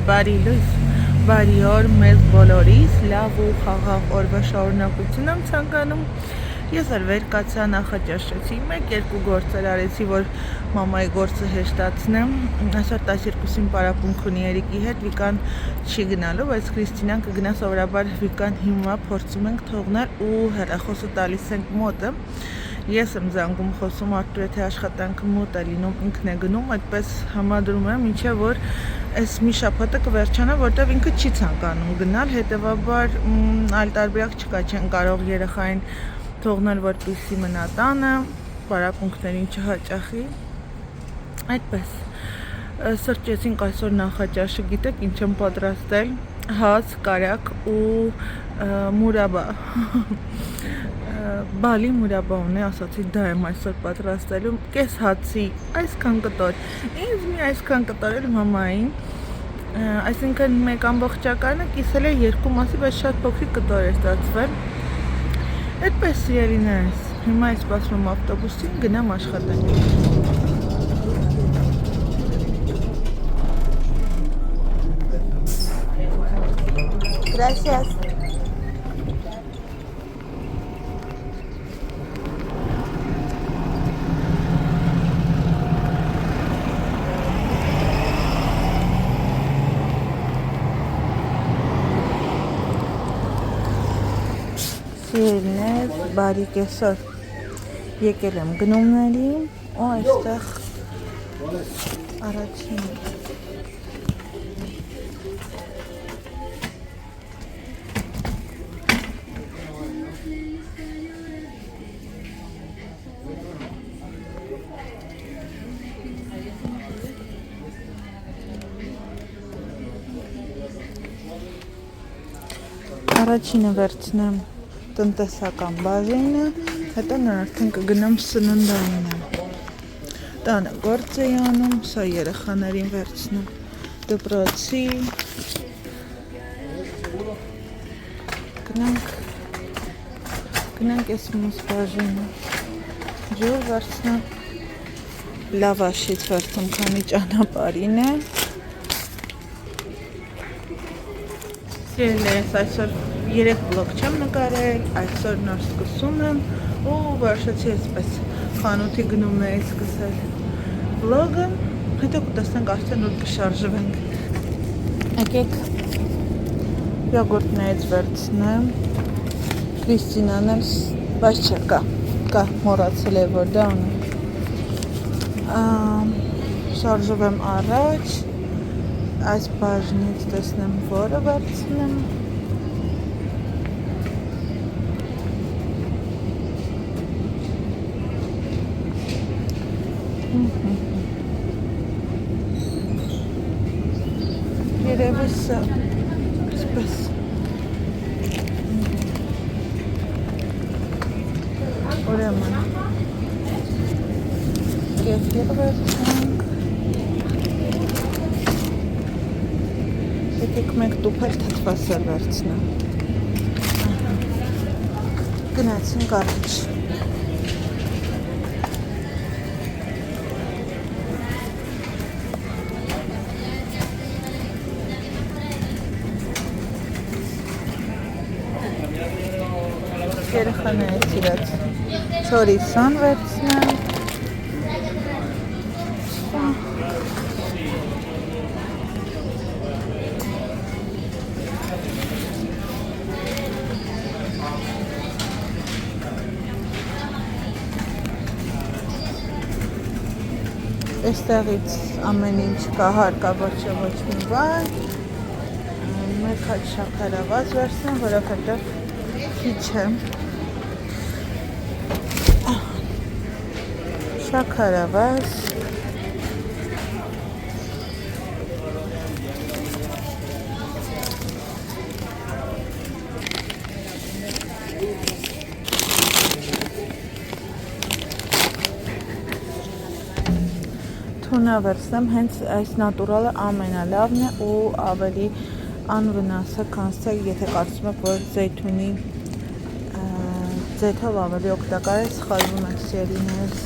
բարի լույս, բարի օր մեզ բոլորիս, լավ ու խաղաղ օրվա շարունակություն եմ ցանկանում։ Ես էլ վեր կացա նախաճաշեցի, 1-2 գործեր արեցի, որ մամայի գործը հեշտացնեմ։ Այսօր 12-ին պարապմունք ունի Երիկի հետ, Վիկան չի գնալու, բայց Քրիստինան կգնա, սովորաբար Վիկան հիմա փորձում ենք թողնել ու հեռախոսը տալիս ենք մոտը։ Ես եմ զանգում խոսում, Արտուր եթե աշխատանքը մոտ է լինում, ինքն է գնում, այդպես համադրում եմ, ինչեւ որ այս մի շաբաթը կվերջանա, որտեվ ինքը չի ցանկանում գնալ, հետևաբար այլ տարբերակ չկա, չեն կարող երեխային թողնել, որպեսզի մնա տանը, պարապմունքներին չհաճախի, այդպես։ Սրճեցինք այսօր նախաճաշը, գիտեք ինչ եմ պատրաստել, հաց, կարակ ու մուրաբա, բալի մուրաբա ունի, ասացի դա եմ այսօր պատրաստելու, կես հացի, այսքան կտոր, ինձ մի այսքան կտորել մամային, այսինքն մեկ ամբողջականը կիսել է 2 մասի, բայց շատ փոքրիկ կտոր է ստացվել, այդպես սիրելիներս, հիմա ես սպասում եմ ավտոբուսին, գնամ աշխատանք։ Gracias. Սիրելիներ, բարի կեսօր, եկել եմ գնումների ու այստեղ առաջին առաջինը վերցնեմ տնտեսական բաժինը, հետո արդեն կգնամ սննդայինը, տանը գործ էի անում, սա երեխաներին վերցնում դպրոցի, գնանք ես մյուս բաժինը, ջուր վերցնեմ, լավաշից վերցնում, քանի ճանապարհին է, ես այսօր 3 վլոգ չեմ նկարել, այսօր նոր սկսում եմ ու որոշեցի այսպես խանութի գնումներից սկսել վլոգը, հետո կտեսնենք արդեն ուր կշարժվենք։ Եկեք յոգուրտներից վերցնեմ, Քրիստինան էլ, բայց չէ, կա, մոռացել է, որ դա ունի։ Շարժվեմ առաջ, այս բաժնից տեսնեմ, որը վերցնեմ։ Երևի սա, այսպես։ Ուրեմն, կեֆիր վերցնենք։ Եկեք մեկ տուփել թթվասեր վերցնեմ։ Գնացինք առաջ։ Երեխաները սիրած չորիսան վերցնեմ։ Այստեղից ամեն ինչ կա, հարկա ոչ մի բան, մեկ հատ շաքարավազ վերցնեմ, որովհետև քիչ է, շաքարավազ, թունա վերցնեմ, հենց այս նատուրալը ամենալավն է ու ավելի անվնաս է, քան եթե կարծում եք, որ զեյթունի ձեթով ավելի օգտակար է, սխալվում եք սիրելիներս։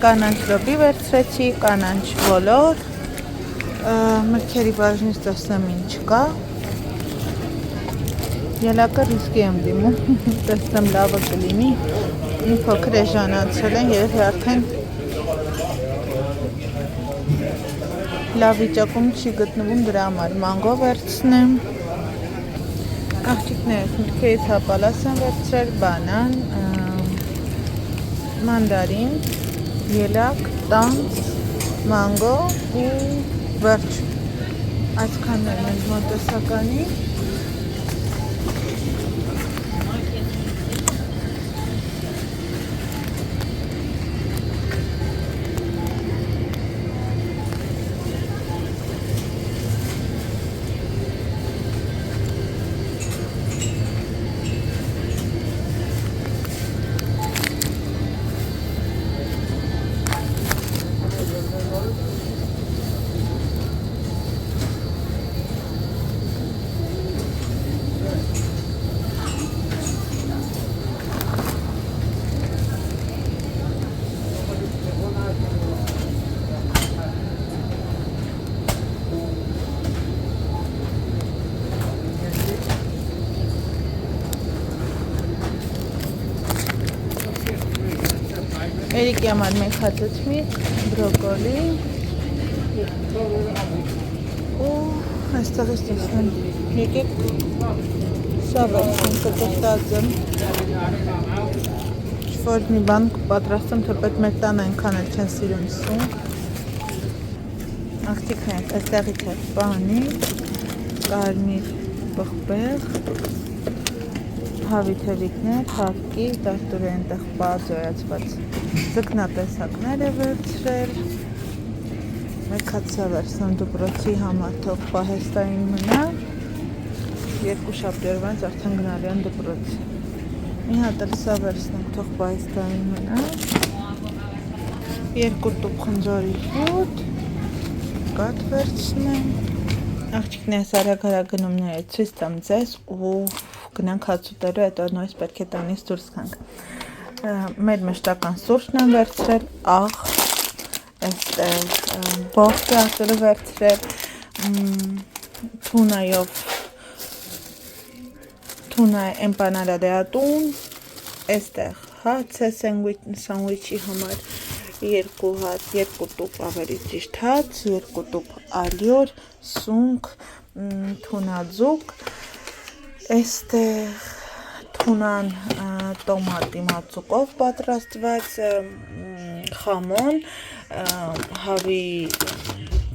կանանչ լոբի վերցրեցի, կանանչ բոլոր, մրգերի բաժնից տեսնեմ ինչ կա, ելակը ռիսկի եմ դիմում, տեսնեմ լավը կլինի, մի փոքր էժանացել են, երևի արդեն լավ վիճակում չի գտնվում, դրա համար մանգո վերցնեմ, աղջիկներս մրգերից հապալաս եմ վերցրել, բանան, մանդարին, ելակ, տանձ, մանգո ու վերջ, այսքաններն են մոտեսականի, Էրիկի համար մեկ հատ թթմիկ, բրոկոլի ու այստեղից տեսնեմ, եկեք սա վերցնեմ, կտրտած եմ, ինչ-որ մի բան պատրաստեմ, թեպետ մեր տան այնքան էլ չեն սիրում սունկ, աղջիկներս այստեղից է պանի, կարմիր պղպեղ, հավիթևիկներ, հավկի, տարտուրի այնտեղ պազոյացված ձկնատեսակներ է վերցրել, մեկ հատ սա վերցնեմ դպրոցի համար թող պահեստային մնա, երկու շաբթի օրվանից արդեն գնալի են դպրոց, մի հատ էլ սա վերցնեմ թող պահեստային մնա, երկու տուփ խնձորի հյութ, կաթ վերցնեմ, աղջիկներս արագ գնումները ցույց տամ ձեզ ու գնանք հաց ուտելու, հետո նույնիսկ պետք է տանից դուրս գանք։ Մեր մշտական սուրճն եմ վերցրել, աղ, այստեղ բոխկի արտերը վերցրել, թունա էմպանադա դե ատուն, այստեղ հաց է սանդվիչի համար, երկու հատ, երկու տուփ ավելի ճիշտ հաց, երկու տուփ ալյուր, սունկ, թունաձուկ, այստեղ թունան տոմատի մածուկով պատրաստված, խամոն, հավի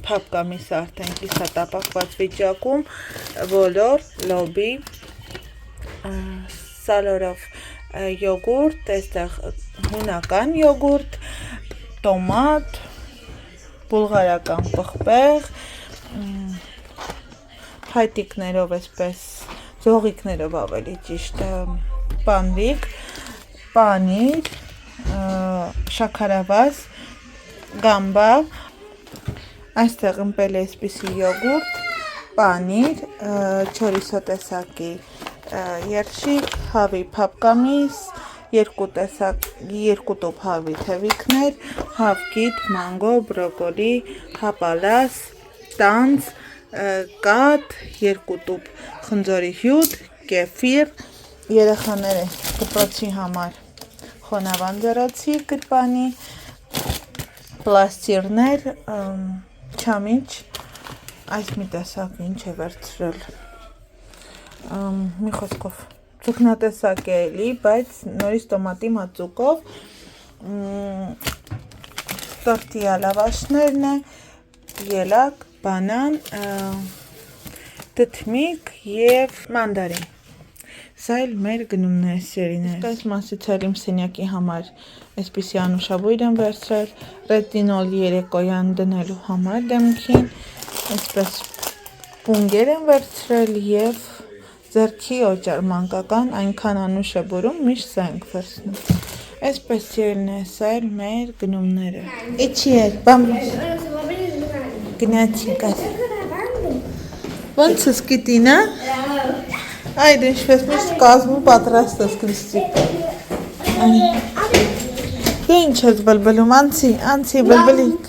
փապկամիսը արդեն կիսատապակված վիճակում, բոլոր, լոբի, սալորով յոգուրտ, այստեղ հունական յոգուրտ, տոմատ, բուլղարական պղպեղ, փայտիկներով այսպես ձողիկներով ավելի ճիշտ պանրիկ, պանիր, շաքարավազ, գամբա, այստեղ ըմպել է այսպիսի յոգուրտ, պանիր, չորիսո տեսակի երշիկ, հավի փապկամիս, երկու տուփ հավի թևիկներ, հավկիթ, մանգո, բրոկոլի, հապալաս, տանձ, կաթ, երկու տուփ խնձորի հյութ, կեֆիր, երեխաները դպրոցի համար խոնավանդերոցի կրպանի, պլաստիրներ, չամիչ, այս մի տեսակ ինչ է վերցրել, մի խոսքով ձկնատեսակ է էլի, բայց նորից տոմատի մածուկով, տորտիա լավաշներն է, ելակ, բանան, թթմիկ և մանդարին, սա էլ մեր գնումներ սերիներ, այս մասից էլ իմ սենյակի համար այսպիսի անուշաբույր եմ վերցրել, ռետինոլ երեկոյան դնելու համար դեմքին, այսպես պունգեր եմ վերցրել և ձեռքի օճար մանկական, այնքան անուշ է բուրում, միշտ սա ենք վերցնում, այսպես ելն է, սա էլ մեր գնումները, իչի էր, բամրոս, գնացինք այս, ոնց ես գիտինա, այդ ինչպես միշտ կազմում պատրաստ ես Կրիստիկ, Դու ինչ ես բլբլում, անցի բլբլիկ։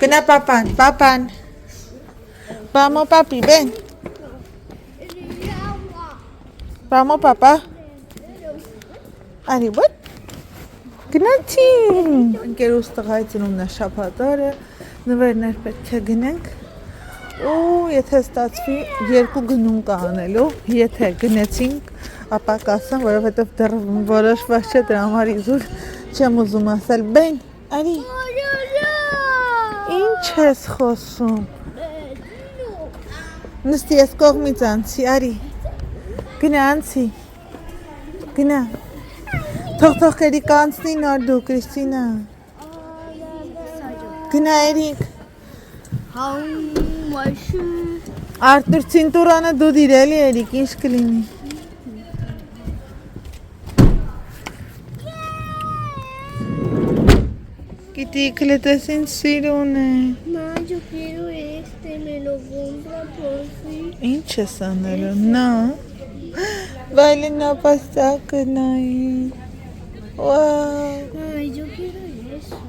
Գնա պապան։ Vamos papi, ven. Vamos papá. Արի ոտ։ Գնացի։ Ընկերուս տղայցնում նա շաբաթարը, նվերներ պետք է գնենք։ Ու եթե ստացվի երկու գնում կա անելու, եթե գնեցինք, ապա կասեմ, որովհետև դեռ որոշված չէ դրա համար իզուր չեմ ուզում ասել, բեն, արի։ Ինչ ես խոսում։ Նստի ես կողմից անցի, արի։ Գնա անցի։ Գնա։ Թող Էրիկա անցնի նոր դու, Կրիստինա։ Գնա Էրիկ։ Արտուր ցինտուրանը դու դիրելի Էրիկ, ինչ կլինի։ Գիտի կլետես ինձ սիրուն է։ Yo quiero me lo compra por fin. Ինչ ես անելու, նա։ Վայլին ապաստակը նայի։ Վաու։ Ay, yo quiero eso.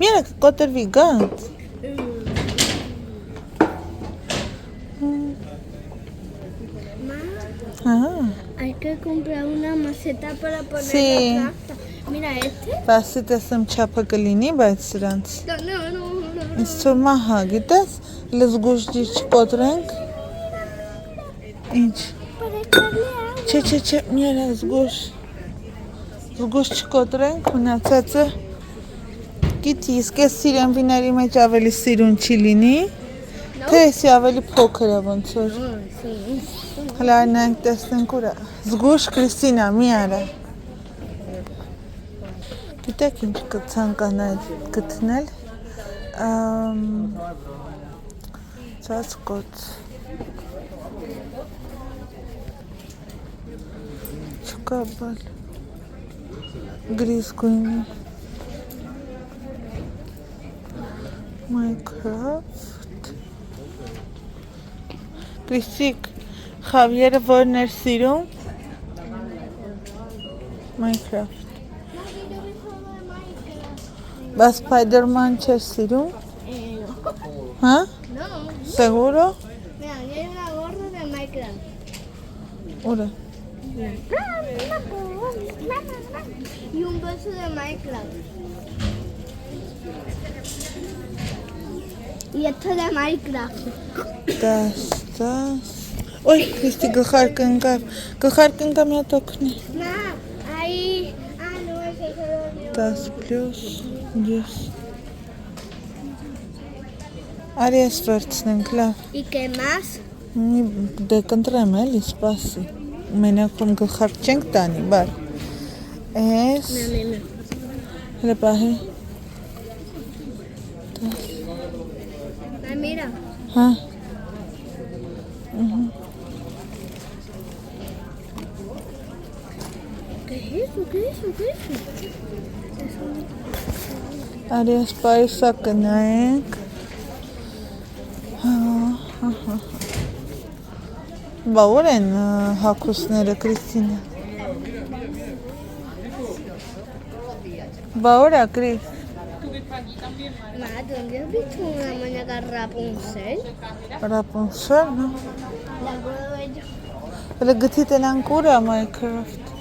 Mira que կոտրվի գանց։ Hay que comprar una maceta para poner Sí. la planta. Mira este. Բասի տեսեմ չափը կլինի, բայց սրանց։ No. Ինձ թվում է հա, գիտես, լզգուշ չկոտրենք։ Ինչ։ Para echarle agua. Չէ, միրա զգուշ չկոտրենք, մնացածը գիտի, իսկ ես սիրեմ վիների մեջ ավելի սիրուն չի լինի, թե էսի ավելի փոքր է ոնց որ։ Հլա նայենք տեսնենք ուրա։ Զգուշ Կրիստինա, մի արա։ Գիտեք ինչ կցանկանայի գտնել, ծածկոց, չկա բալ, գրիզ գույնի, Minecraft, Կրիստիկ, Խավիերը որն էր սիրում, Minecraft, Բա Spider-Man չեր սիրում, հա, No. սեգուրո, Mira, aquí hay una gorra de Minecraft. ուրա, Y un beso de Minecraft. Y esto de Minecraft. դաս, ոյ, Կրիստի գլխարկը ընկավ մի հատ օգնի, No, ahí. Ah, no, ese se lo dio. 10 պլյուս, ես, արի ես վերցնենք, լավ, ¿Y qué más? դե կընտրեմ էլի, սպասի, մենակ ում գլխարկ չենք տանի, բար, ես, Mira. հլը պահի, Mira. հա, ¿Qué es eso? ¿Qué es eso? ¿Qué es eso? արի ես պահի սա կնայենք, բա որ են հակուսները Կրիստինա, բա որ է Կրիս, Ma, ¿dónde has visto una muñeca Rapunzel? Rapunzel, no? La puedo ver yo. Հլը գթի տենանք ուր է Minecraft,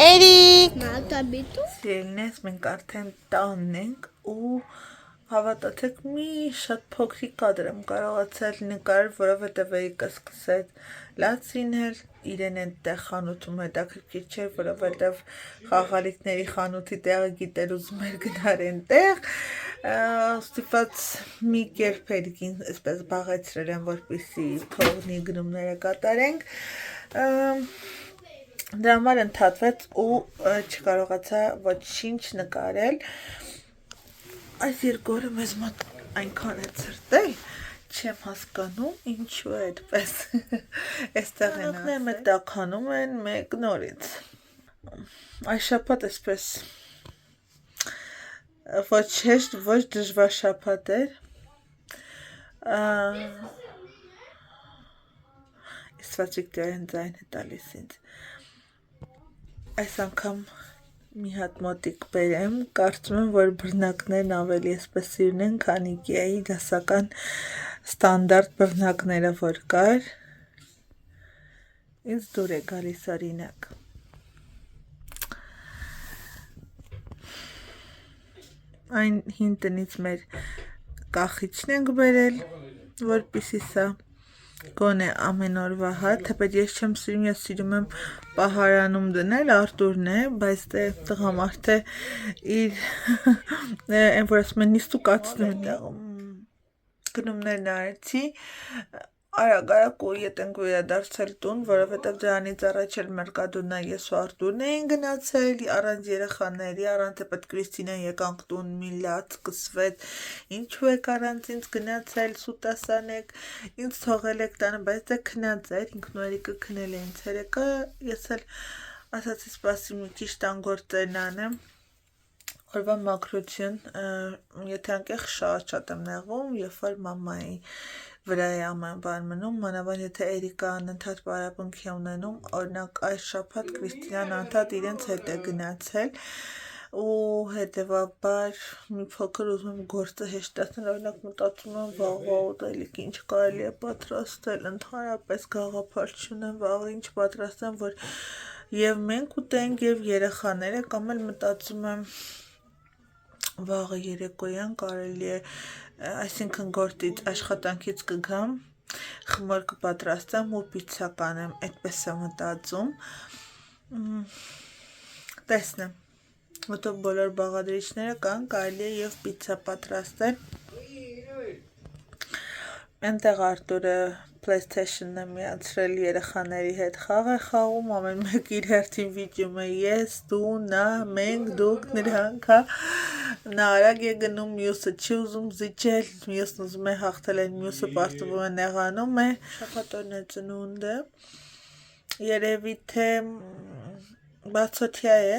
Էրիկ, Ma, ¿tú has visto? Սիրելիներս մենք արդեն տանն ենք ու հավատացեք մի շատ փոքրիկ կադր եմ կարողացել նկարել, որովհետև Էրիկը սկսեց լաց լինել, իրեն այնտեղ խանութում հետաքրքիր չէր, որովհետև խաղալիքների խանութի տեղը գիտեր ուզում էր գնար այնտեղ, ստիպված մի կերպ Էրիկին այսպես բաղեցրել եմ, որպեսզի փողնի գնումները կատարենք, դրա համար ընդհատվեց ու չկարողացա ոչինչ նկարել, այս երկու օրը մեզ մոտ այնքան է ցրտել, չեմ հասկանում ինչու է այդպես, այստեղ են ասել, մտականում են մեկ նորից, այս շաբաթ այսպես, ոչ հեշտ, ոչ դժվար շաբաթ էր, Ստվացիկ դերեն ձայն է տալիս ինձ, այս անգամ մի հատ մոտիկ բերեմ, կարծում եմ, որ բռնակներն ավելի էսպես սիրուն են, քան Ikea-ի դասական ստանդարտ բռնակները, որ կար, ինձ դուր է գալիս օրինակ։ Այն հին տնից մեր կախիչն ենք բերել, որպեսզի սա գոնե ամեն օրվա հա, թեպետ ես չեմ սիրում, ես սիրում եմ պահարանում դնել, Արտուրն է, բայց դե տղամարդը իր այն որ ասում են նիստ ու կացնում գնումներն արեցի, արագ ու ետ ենք վերադարձել տուն, որովհետև դրանից առաջ էլ Մերկադոնա ես ու Արտուրն էին գնացել, առանց երեխաների, առանց թեպետ Կրիստինան եկանք տուն, մի լաց սկսվեց, ինչու եք առանց ինձ գնացել, սուտ ասանեք, ինձ թողել եք տանը, բայց դե քնած էր, ինքն ու Էրիկը քնել էին ցերեկը, ես էլ ասացի սպասի մի քիչ տան գործերն անեմ, օրվա մաքրություն, եթե անկեղ շատ եմ նեղվում, երբ որ մամայի վրա է ամեն բան մնում, մանավանդ եթե Էրիկը անընդհատ պարապմունք է ունենում, օրինակ այս շաբաթ Կրիստինան անդադ իրենց հետ է գնացել ու հետևաբար մի փոքր ուզում եմ գործը հեշտացնել, օրինակ մտածում եմ վաղվա ուտելիք ինչ կարելի է պատրաստել, ընդհանրապես գաղափար չունեմ վաղը ինչ պատրաստեմ, որ եւ մենք ուտենք եւ երեխաները, կամ էլ մտածում եմ վաղը երեկոյան կարելի է, այսինքն գործից աշխատանքից կգամ, խմոր կպատրաստեմ ու պիցցա կանեմ, այդպես եմ մտածում, տեսնեմ, որտեղ բոլոր բաղադրիչները կան, կարելի է եւ պիցցա պատրաստել, այնտեղ Արտուրը PlayStation-ն է միացրել երեխաների հետ խաղ է խաղում, ամեն մեկ իր հերթին վիճում է ես, դու, նա, մենք, դուք, նրանք, հա, նա արագ է գնում, մյուսը չի ուզում զիջել, մյուսն ուզում է հաղթել, այն մյուսը պարտվում է նեղանում է, շաբաթօրն է ծնունդը, երևի թե բացօթյա է,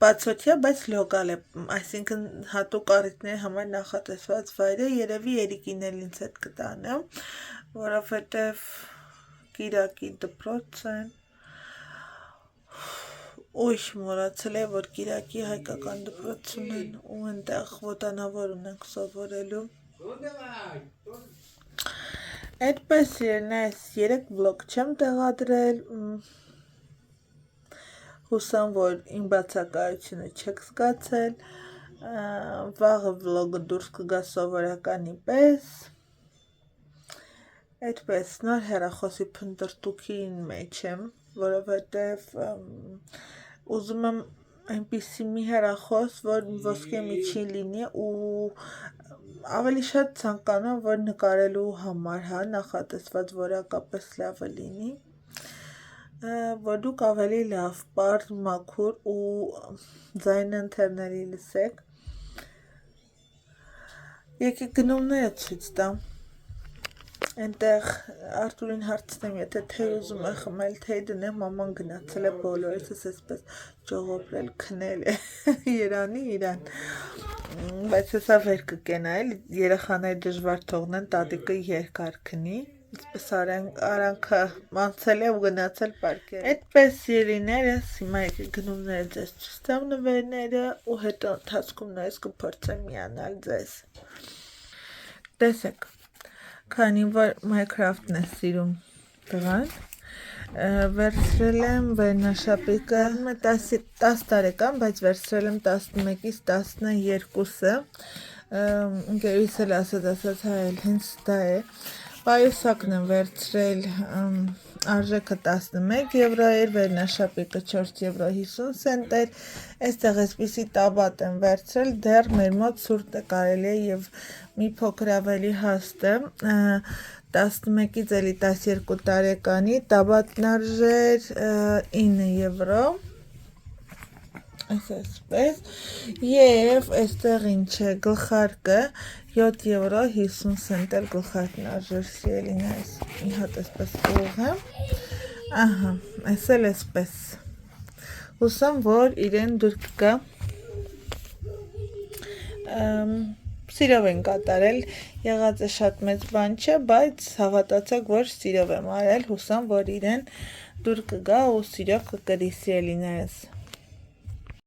բայց լոկալ է, այսինքն հատուկ առիթների համար նախատեսված վայր է, երևի Էրիկին էլ ինձ հետ կտանեմ, որովհետև Կիրակի դպրոց են, ուշ մոռացել է, որ Կիրակի հայկական դպրոց ունեն ու այնտեղ ոտանավոր ունենք սովորելու, այդպես երնես 3 վլոգ չեմ տեղադրել, հուսամ, որ իմ բացակայությունը չեք զգացել, վաղը վլոգը դուրս կգա սովորականի պես, այդպես նոր հեռախոսի փնտրտուքին մեջ եմ, որովհետև ուզում եմ այնպիսի մի հեռախոս, որ ոսկե միջին լինի ու ավելի շատ ցանկանում եմ, որ նկարելու համար, հա, նախատեսված որակապես լավը լինի, որ դուք ավելի լավ, պարզ, մաքուր ու ձայնը ընթերների լսեք, եկեք գնումները ցույց տամ, այնտեղ Արտուրին հարցնեմ, եթե թեյ ուզում է խմել, թեյ դնեմ, մաման գնացել է բոլորիցս այսպես ճողոպրել, քնել է, երանի իրան, բայց հեսա վեր կկենա էլ, երեխաները դժվար թողնեն, տատիկը երկար քնի, այսպես արանքը մանցել է ու գնացել պարկերը, այդպես երիներս, հիմա եկեք գնումները ձեզ ցույց տամ նվերները ու հետո ընթացքում նույնպես կփորձեմ միանալ ձեզ, տեսեք, քանի որ Minecraft-ն է սիրում տղան, վերցրել եմ վերնաշապիկը 10 տարեկան, բայց վերցրել եմ 11-ից 12-ը, ընկերուհիս էլ ասաց, հա էլ հենց դա է, պայուսակն եմ վերցրել, արժեքը 11 եվրո էր, վերնաշապիկը 4.50 սենտ էր, այստեղ այսպիսի տաբատ եմ վերցրել, դեռ մեր մոտ սուրտ է կարելի է և մի փոքր ավելի հաստ է, 11-ից էլի 12 տարեկանի, տաբատն արժեր 9 եվրո, այսպես, և այստեղ ինչ է, գլխարկը 7 եվրո 50 սենտ էր գլխարկն արժեր, սիրելիներս, մի հատ այսպես ուղղեմ, ահա, այս էլ այսպես, հուսամ, որ իրեն դուր կգա, սիրով են կատարել, եղած է շատ մեծ բան չէ, բայց հավատացեք, որ սիրով եմ արել, հուսամ, որ իրեն դուր կգա ու սիրով կկրի սիրելիներս։